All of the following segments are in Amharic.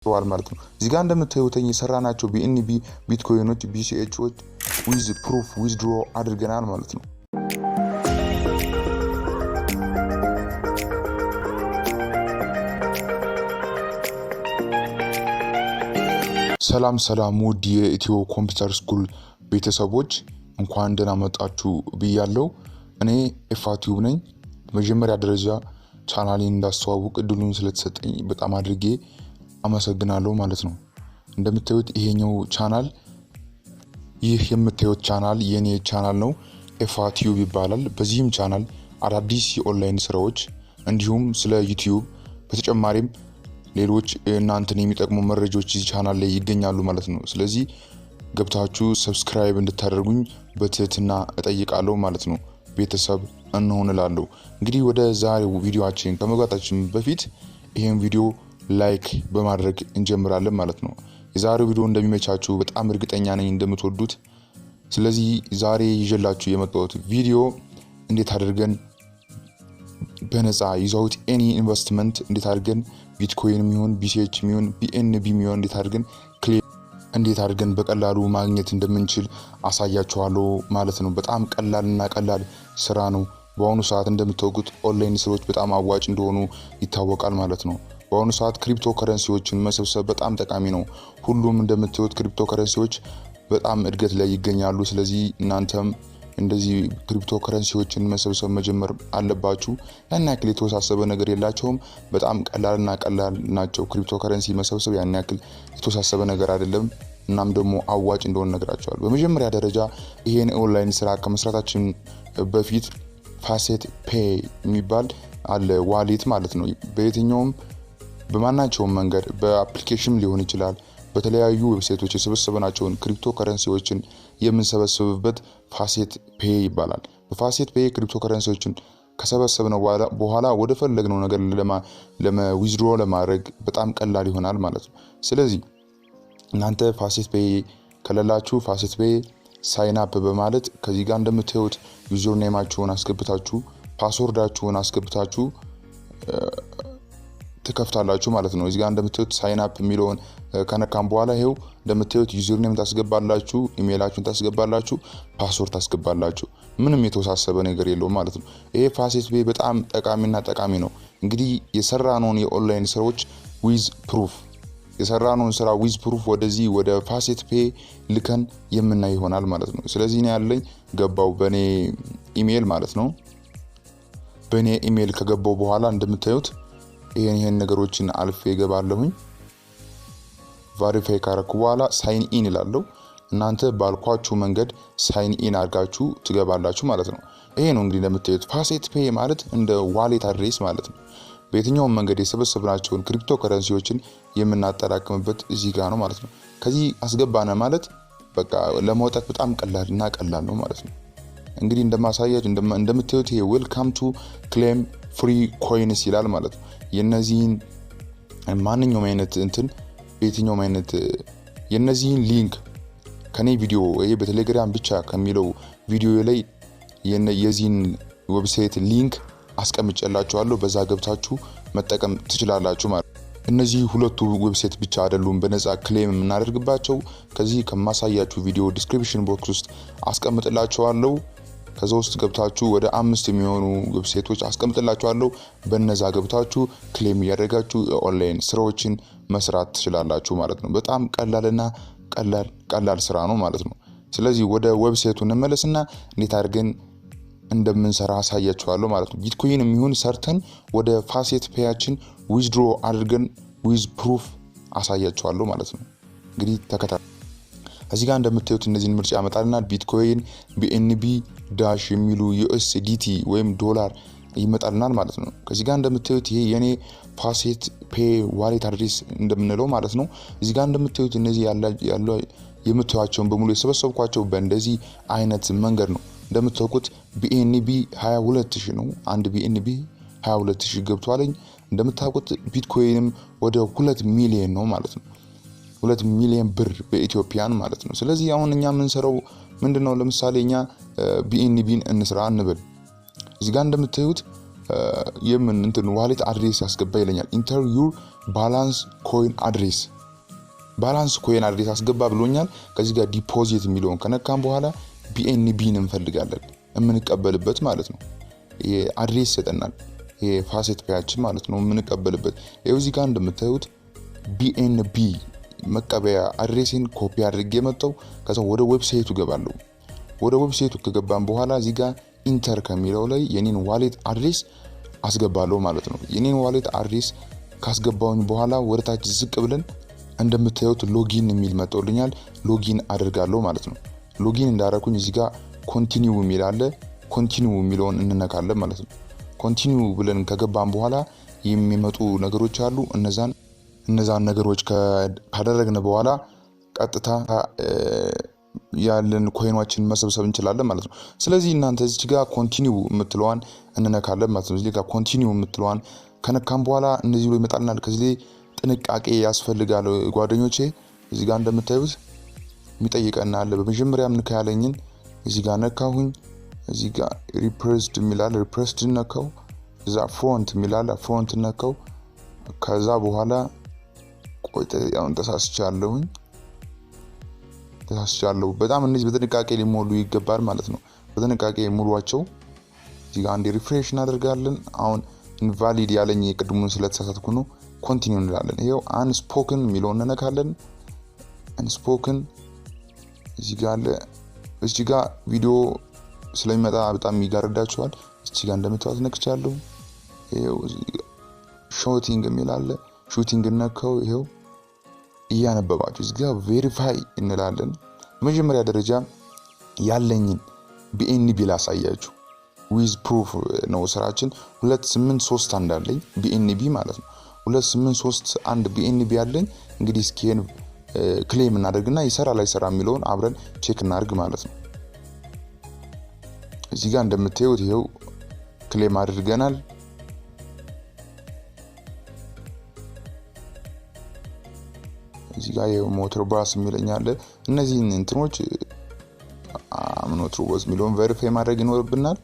ተዋል ማለት ነው። እዚህ ጋር እንደምታዩት የሰራናቸው ቢኤንቢ ቢትኮይኖች ቢሲኤችዎች ዊዝ ፕሩፍ ዊዝድሮ አድርገናል ማለት ነው። ሰላም ውድ የኢትዮ ኮምፒውተር ስኩል ቤተሰቦች እንኳን ደህና መጣችሁ ብያለሁ። እኔ ኤፋቲው ነኝ። በመጀመሪያ ደረጃ ቻናሌን እንዳስተዋውቅ እድሉን ስለተሰጠኝ በጣም አድርጌ አመሰግናለሁ ማለት ነው። እንደምታዩት ይሄኛው ቻናል ይህ የምታዩት ቻናል የኔ ቻናል ነው፣ ኤፋቲው ይባላል። በዚህም ቻናል አዳዲስ የኦንላይን ስራዎች እንዲሁም ስለ ዩቲዩብ በተጨማሪም ሌሎች እናንተን የሚጠቅሙ መረጃዎች እዚህ ቻናል ላይ ይገኛሉ ማለት ነው። ስለዚህ ገብታችሁ ሰብስክራይብ እንድታደርጉኝ በትህትና እጠይቃለሁ ማለት ነው። ቤተሰብ እንሆንላለሁ። እንግዲህ ወደ ዛሬው ቪዲዮአችን ከመግባታችን በፊት ይሄን ቪዲዮ ላይክ በማድረግ እንጀምራለን ማለት ነው። የዛሬው ቪዲዮ እንደሚመቻችሁ በጣም እርግጠኛ ነኝ እንደምትወዱት። ስለዚህ ዛሬ ይዤላችሁ የመጣሁት ቪዲዮ እንዴት አድርገን በነፃ ዩዛውት ኤኒ ኢንቨስትመንት እንዴት አድርገን ቢትኮይን የሚሆን ቢሲኤች የሚሆን ቢኤንቢ የሚሆን እንዴት አድርገን በቀላሉ ማግኘት እንደምንችል አሳያችኋለሁ ማለት ነው። በጣም ቀላልና ቀላል ስራ ነው። በአሁኑ ሰዓት እንደምታውቁት ኦንላይን ስራዎች በጣም አዋጭ እንደሆኑ ይታወቃል ማለት ነው። በአሁኑ ሰዓት ክሪፕቶ ከረንሲዎችን መሰብሰብ በጣም ጠቃሚ ነው። ሁሉም እንደምታዩት ክሪፕቶ ከረንሲዎች በጣም እድገት ላይ ይገኛሉ። ስለዚህ እናንተም እንደዚህ ክሪፕቶ ከረንሲዎችን መሰብሰብ መጀመር አለባችሁ። ያን ያክል የተወሳሰበ ነገር የላቸውም። በጣም ቀላልና ቀላል ናቸው። ክሪፕቶ ከረንሲ መሰብሰብ ያን ያክል የተወሳሰበ ነገር አይደለም። እናም ደግሞ አዋጭ እንደሆነ ነግራችኋለሁ። በመጀመሪያ ደረጃ ይሄን ኦንላይን ስራ ከመስራታችን በፊት ፋሴት ፔይ የሚባል አለ ዋሌት ማለት ነው። በየትኛውም በማናቸውም መንገድ በአፕሊኬሽን ሊሆን ይችላል። በተለያዩ ዌብሳይቶች የሰበሰብናቸውን ክሪፕቶ ከረንሲዎችን የምንሰበስብበት ፋሴት ፔይ ይባላል። በፋሴት ፔይ ክሪፕቶ ከረንሲዎችን ከሰበሰብነው በኋላ ወደ ፈለግነው ነገር ዊዝድሮ ለማድረግ በጣም ቀላል ይሆናል ማለት ነው። ስለዚህ እናንተ ፋሴት ፔይ ከሌላችሁ ፋሴት ፔይ ሳይን አፕ በማለት ከዚህ ጋር እንደምታዩት ዩዘር ኔማችሁን አስገብታችሁ ፓስወርዳችሁን አስገብታችሁ ትከፍታላችሁ ማለት ነው። እዚህ ጋር እንደምታዩት ሳይን አፕ የሚለውን ከነካም በኋላ ይሄው እንደምታዩት ዩዘር ኔም ታስገባላችሁ፣ ኢሜይላችሁን ታስገባላችሁ፣ ፓስወርድ ታስገባላችሁ። ምንም የተወሳሰበ ነገር የለውም ማለት ነው። ይሄ ፋሴት ፔይ በጣም ጠቃሚ ነው። እንግዲህ የሰራነውን የኦንላይን ስራዎች ዊዝ ፕሩፍ ወደዚህ ወደ ፋሴት ፔይ ልከን የምናይ ይሆናል ማለት ነው። ስለዚህ እኔ ያለኝ ገባው በኔ ኢሜይል ማለት ነው። በኔ ኢሜይል ከገባው በኋላ እንደምታዩት ይሄን ነገሮችን አልፌ እገባለሁኝ። ቬሪፋይ ካረኩ በኋላ ሳይን ኢን እላለሁ። እናንተ ባልኳችሁ መንገድ ሳይን ኢን አድርጋችሁ ትገባላችሁ ማለት ነው። ይሄ ነው እንግዲህ እንደምታዩት ፋሴት ፔይ ማለት እንደ ዋሌት አድሬስ ማለት ነው። በየትኛውም መንገድ የሰበሰብናቸውን ክሪፕቶ ከረንሲዎችን የምናጠራቅምበት እዚህ ጋር ነው ማለት ነው። ከዚህ አስገባነ ማለት በቃ ለማውጣት በጣም ቀላል ነው ማለት ነው። እንግዲህ እንደማሳያችሁ እንደምታዩት ይሄ ዌልካም ቱ ክሌም ፍሪ ኮይንስ ይላል ማለት ነው። የነዚህን ማንኛውም አይነት በየትኛውም አይነት የነዚህን ሊንክ ከኔ ቪዲዮ ወይ በቴሌግራም ብቻ ከሚለው ቪዲዮ ላይ የዚህን ዌብሳይት ሊንክ አስቀምጬላችኋለሁ። በዛ ገብታችሁ መጠቀም ትችላላችሁ ማለት ነው። እነዚህ ሁለቱ ዌብሳይት ብቻ አይደሉም በነፃ ክሌም የምናደርግባቸው። ከዚህ ከማሳያችሁ ቪዲዮ ዲስክሪፕሽን ቦክስ ውስጥ አስቀምጥላችኋለሁ። ከዛ ውስጥ ገብታችሁ ወደ 5 የሚሆኑ ዌብሳይቶች አስቀምጥላችኋለሁ። በነዛ ገብታችሁ ክሌም ያደርጋችሁ ኦንላይን ስራዎችን መስራት ትችላላችሁ ማለት ነው። በጣም ቀላልና ቀላል ስራ ነው ማለት ነው። ስለዚህ ወደ ዌብሳይቱ እንመለስና እንዴት አድርገን እንደምንሰራ አሳያችኋለሁ ማለት ነው። ቢትኮይን የሚሆን ሰርተን ወደ ፋሴት ፔያችን ዊዝድሮ አድርገን ዊዝ ፕሩፍ አሳያችኋለሁ ማለት ነው። እንግዲህ ተከታተሉ። እዚህ ጋር እንደምታዩት እነዚህን ምርጫ ያመጣልናል። ቢትኮይን፣ ቢኤንቢ ዳሽ የሚሉ ዩኤስዲቲ ወይም ዶላር ይመጣልናል ማለት ነው። ከዚህ ጋር እንደምታዩት ይሄ የኔ ፋሴት ፔይ ዋሌት አድሬስ እንደምንለው ማለት ነው። እዚህ ጋር እንደምታዩት እነዚህ ያለው የምታዩአቸውን በሙሉ የሰበሰብኳቸው በእንደዚህ አይነት መንገድ ነው። እንደምታውቁት ቢኤንቢ 22000 ነው። አንድ ቢኤንቢ 22000 ገብቷልኝ። እንደምታውቁት ቢትኮይንም ወደ 2 ሚሊዮን ነው ማለት ነው። 2 ሚሊዮን ብር በኢትዮጵያን ማለት ነው። ስለዚህ አሁን እኛ የምንሰራው ምንድነው? ለምሳሌ እኛ ቢኤንቢን እንስራ እንበል። እዚህ ጋር እንደምታዩት የምን ዋሌት አድሬስ ያስገባ ይለኛል። ኢንተር ዩር ባላንስ ኮይን አድሬስ አስገባ ብሎኛል። ከዚህ ጋር ዲፖዚት የሚለውን ከነካም በኋላ ቢኤንቢን እንፈልጋለን የምንቀበልበት ማለት ነው። አድሬስ ሰጠናል። የፋሴት ፔያችን ማለት ነው የምንቀበልበት። ይኸው እዚህ ጋር እንደምታዩት ቢኤንቢ መቀበያ አድሬስን ኮፒ አድርጌ መጣው። ከዛ ወደ ዌብሳይቱ ገባለሁ። ወደ ዌብሳይቱ ከገባን በኋላ እዚህ ጋር ኢንተር ከሚለው ላይ የኔን ዋሌት አድሬስ አስገባለሁ ማለት ነው። የኔን ዋሌት አድሬስ ካስገባውኝ በኋላ ወደ ታች ዝቅ ብለን እንደምታዩት ሎጊን የሚል መጥቶልኛል። ሎጊን አድርጋለሁ ማለት ነው። ሎጊን እንዳረኩኝ እዚህ ጋር ኮንቲኒው የሚል አለ። ኮንቲኒው የሚለውን እንነካለን ማለት ነው። ኮንቲኒው ብለን ከገባን በኋላ የሚመጡ ነገሮች አሉ። እነዛን ነገሮች ካደረግን በኋላ ቀጥታ ያለን ኮይኖችን መሰብሰብ እንችላለን ማለት ነው። ስለዚህ እናንተ እዚህ ጋር ኮንቲኒው የምትለዋን እንነካለን ማለት ነው። እዚህ ጋር ኮንቲኒው የምትለዋን ከነካም በኋላ እንደዚህ ብሎ ይመጣልናል። ከዚህ ጥንቃቄ ያስፈልጋል ጓደኞቼ። እዚህ ጋር እንደምታዩት የሚጠይቀናል። በመጀመሪያ ምን ካያለኝን እዚህ ጋር ነካሁኝ። እዚህ ጋር ሪፕሬስድ የሚላል ሪፕሬስድ ነካው። እዛ ፍሮንት የሚላል ፍሮንት ነካው። ከዛ በኋላ ቆይተ ያውን ተሳስቻለሁ። በጣም እነዚህ በጥንቃቄ ሊሞሉ ይገባል ማለት ነው። በጥንቃቄ ሙሉዋቸው። እዚህ ጋር አንዴ ሪፍሬሽ እናደርጋለን። አሁን ኢንቫሊድ ያለኝ የቅድሙን ስለተሳሳትኩ ነው። ኮንቲኒው እንላለን። ይሄው አንስፖክን የሚለውን እንነካለን። አንስፖክን እዚህ ጋር አለ። እዚህ ጋር ቪዲዮ ስለሚመጣ በጣም ይጋርዳችኋል። እዚህ ጋር እንደምታዩት ነክቻለሁ። ይሄው ሾቲንግ የሚላል ሹቲንግ ነካው። ይሄው እያነበባችሁ እዚህ ጋር ቬሪፋይ እንላለን። በመጀመሪያ ደረጃ ያለኝን ቢኤንቢ ላሳያችሁ። ዊዝ ፕሩፍ ነው ስራችን። 2831 አለኝ ቢኤንቢ ማለት ነው። 2831 ቢኤንቢ አለኝ። እንግዲህ ስኬን ክሌም እናደርግና ይሰራል አይሰራ የሚለውን አብረን ቼክ እናድርግ ማለት ነው። እዚህ ጋር እንደምታዩት ይሄው ክሌም አድርገናል። እዚህ ጋር የሞተር ባስ የሚለኛል። እነዚህን እንትኖች ሞተር ባስ የሚለውን ቬሪፋይ ማድረግ ይኖርብናል።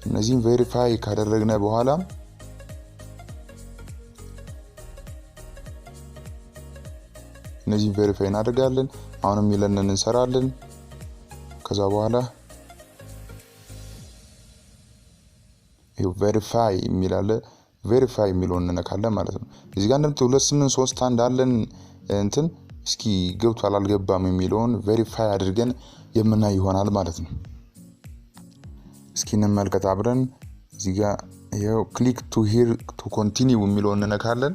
እነዚህን ቬሪፋይ ካደረግነ በኋላ እነዚህን ቬሪፋይ እናደርጋለን። አሁንም ይለንን እንሰራለን። ከዛ በኋላ ይሄው ቬሪፋይ የሚላል ቬሪፋይ የሚለውን እንነካለን ማለት ነው። እዚህ ጋር እንደምታዩት 2831 አለን እንትን እስኪ ገብቷል አልገባም የሚለውን ቬሪፋይ አድርገን የምናይ ይሆናል ማለት ነው። እስኪ እንመልከት አብረን። እዚህ ጋር ይሄው ክሊክ ቱ ሂር ቱ ኮንቲኒው የሚለውን እንነካለን።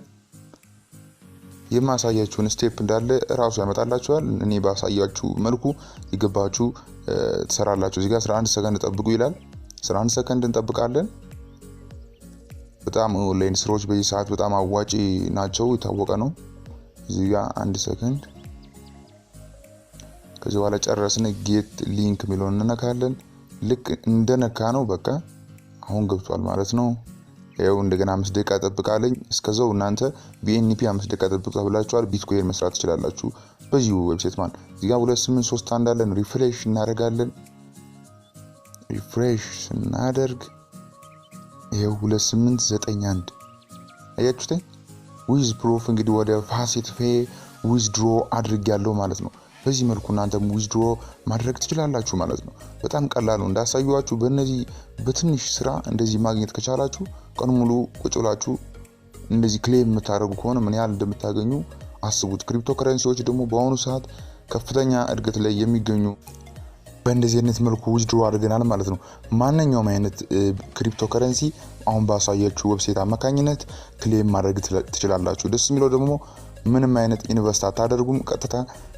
የማሳያችሁን ስቴፕ እንዳለ ራሱ ያመጣላችኋል። እኔ ባሳያችሁ መልኩ ይገባችሁ ትሰራላችሁ። እዚህ ጋር 11 ሰከንድ ጠብቁ ይላል። 11 ሰከንድ እንጠብቃለን። በጣም ኦንላይን ስራዎች በዚህ ሰዓት በጣም አዋጪ ናቸው፣ የታወቀ ነው። እዚህ ጋር 1 ሰከንድ። ከዚህ በኋላ ጨረስን። ጌት ሊንክ የሚለውን እንነካለን። ልክ እንደነካ ነው በቃ አሁን ገብቷል ማለት ነው። ያው እንደገና 5 ደቂቃ ጠብቃለኝ። እስከዛው እናንተ ቢኤንፒ 5 ደቂቃ ጠብቁ ተብላችኋል። ቢትኮይን መስራት ትችላላችሁ በዚሁ ዌብሳይት ማለት። እዚህ ጋር 2831 አለን። ሪፍሬሽ እናደርጋለን። ሪፍሬሽ ስናደርግ ይሄው 2891 አያችሁት። ዊዝ ፕሩፍ እንግዲህ ወደ ፋሴት ፔ ዊዝድሮ አድርጌያለሁ ማለት ነው። በዚህ መልኩ እናንተም ዊዝድሮ ማድረግ ትችላላችሁ ማለት ነው። በጣም ቀላል ነው። እንዳሳየዋችሁ በእነዚህ በትንሽ ስራ እንደዚህ ማግኘት ከቻላችሁ ቀን ሙሉ ቁጭ ብላችሁ እንደዚህ ክሌም የምታደርጉ ከሆነ ምን ያህል እንደምታገኙ አስቡት። ክሪፕቶ ከረንሲዎች ደግሞ በአሁኑ ሰዓት ከፍተኛ እድገት ላይ የሚገኙ በእንደዚህ አይነት መልኩ ዊዝድሮ አድርገናል ማለት ነው። ማንኛውም አይነት ክሪፕቶ ከረንሲ አሁን ባሳያችሁ ዌብሳይት አማካኝነት ክሌም ማድረግ ትችላላችሁ። ደስ የሚለው ደግሞ ምንም አይነት ኢንቨስት አታደርጉም። ቀጥታ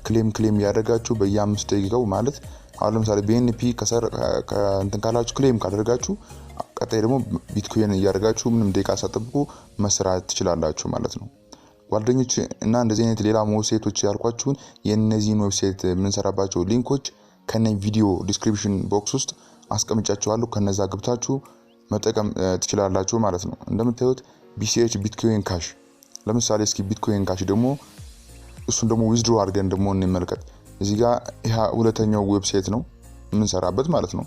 ክሌም ያደርጋችሁ በየ5 ደቂቃው ማለት አሁን ለምሳሌ ቢኤንፒ ከእንትን ካላችሁ ክሌም ካደረጋችሁ ቀጣይ ደግሞ ቢትኮይን እያደረጋችሁ ምንም ደቂቃ ሳትጠብቁ መስራት ትችላላችሁ ማለት ነው ጓደኞች። እና እንደዚህ አይነት ሌላ ዌብሳይቶች ያልኳችሁን የነዚህን ዌብሳይት የምንሰራባቸው ሊንኮች ከነ ቪዲዮ ዲስክሪፕሽን ቦክስ ውስጥ አስቀምጫችኋለሁ። ከነዛ ገብታችሁ መጠቀም ትችላላችሁ ማለት ነው። እንደምታዩት ቢሲኤች ቢትኮይን ካሽ ለምሳሌ እስኪ ቢትኮይን ካሽ ደግሞ እሱን ደግሞ ዊዝድሮ አድርገን ደግሞ እንመልከት። እዚህ ጋር ይሄ ሁለተኛው ዌብሳይት ነው የምንሰራበት ማለት ነው።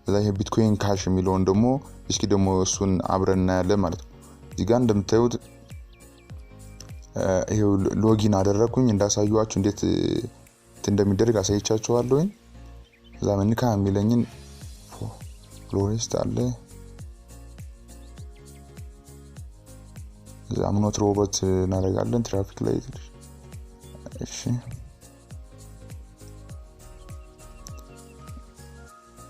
እዛ ይሄ ቢትኮይን ካሽ የሚለውን ደግሞ እስኪ ደግሞ እሱን አብረን እናያለን ማለት ነው። እዚህ ጋር እንደምታዩት ይሄው ሎጊን አደረኩኝ እንዳሳዩአችሁ እንዴት እንደሚደረግ አሳይቻችኋለሁ። እዛ መንካ የሚለኝን ፍሎሪስት አለ እዛ ምኖት ሮቦት እናደርጋለን ትራፊክ ላይት እሺ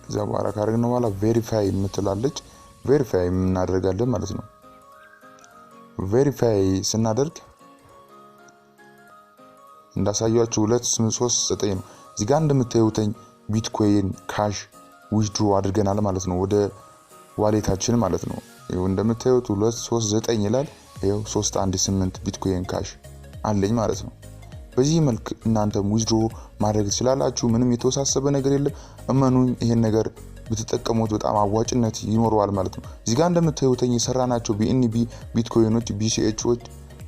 እዛ በኋላ ካረግነው በኋላ ቬሪፋይ የምትላለች ቬሪፋይ እናደርጋለን ማለት ነው። ቬሪፋይ ስናደርግ እንዳሳያችሁ 239 ነው። እዚህ ጋር እንደምታዩትኝ ቢትኮይን ካሽ ዊዝድሮ አድርገናል ማለት ነው ወደ ዋሌታችን ማለት ነው። ይሄው እንደምታዩት 239 ይላል። ይሄው 318 ቢትኮይን ካሽ አለኝ ማለት ነው። በዚህ መልክ እናንተም ዊዝድሮ ማድረግ ትችላላችሁ። ምንም የተወሳሰበ ነገር የለም። እመኑኝ ይሄን ነገር ብትጠቀሙት በጣም አዋጭነት ይኖረዋል ማለት ነው። እዚህ ጋር እንደምታዩትኝ የሰራናቸው BNB ቢትኮይኖች BCHዎች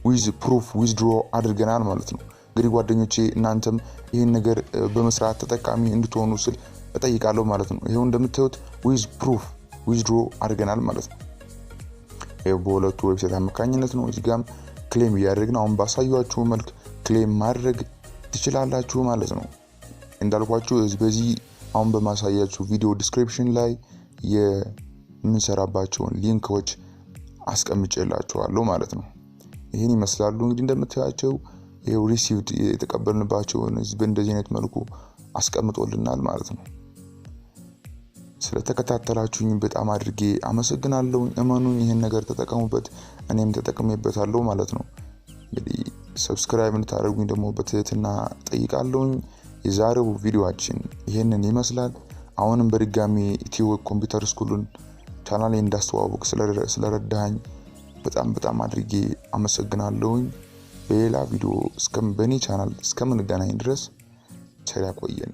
ዊዝ ፕሩፍ ዊዝድሮ አድርገናል ማለት ነው። እንግዲህ ጓደኞቼ እናንተም ይሄን ነገር በመስራት ተጠቃሚ እንድትሆኑ ስል እጠይቃለሁ ማለት ነው። ይሄው እንደምታዩት ዊዝ ፕሩፍ ዊዝድሮ አድርገናል ማለት ነው። ይሄው በሁለቱ ዌብሳይት አማካኝነት ነው። እዚህ ጋርም ክሌም ያደርግና አሁን ባሳያችሁ መልክ ክሌም ማድረግ ትችላላችሁ ማለት ነው። እንዳልኳችሁ በዚህ አሁን በማሳያችሁ ቪዲዮ ዲስክሪፕሽን ላይ የምንሰራባቸውን ሊንኮች አስቀምጬላችኋለሁ ማለት ነው። ይሄን ይመስላሉ እንግዲህ እንደምታያቸው ይሄው ሪሲቭድ የተቀበልንባቸውን በእንደዚህ አይነት መልኩ አስቀምጦልናል ማለት ነው። ስለተከታተላችሁኝ በጣም አድርጌ አመሰግናለሁ። እመኑኝ ይሄን ነገር ተጠቀሙበት፣ እኔም ተጠቅሜበታለሁ ማለት ነው። እንግዲህ ሰብስክራይብ እንድታደርጉኝ ደግሞ በትህትና ጠይቃለሁ። የዛሬው ቪዲዮአችን ይሄንን ይመስላል። አሁንም በድጋሚ ኢትዮ ኮምፒውተር ስኩልን ቻናሌን እንዳስተዋወቅ ስለረዳኝ በጣም አድርጌ አመሰግናለሁ። በሌላ ቪዲዮ በኔ ቻናል እስከምንገናኝ ድረስ ቸር ያቆየን።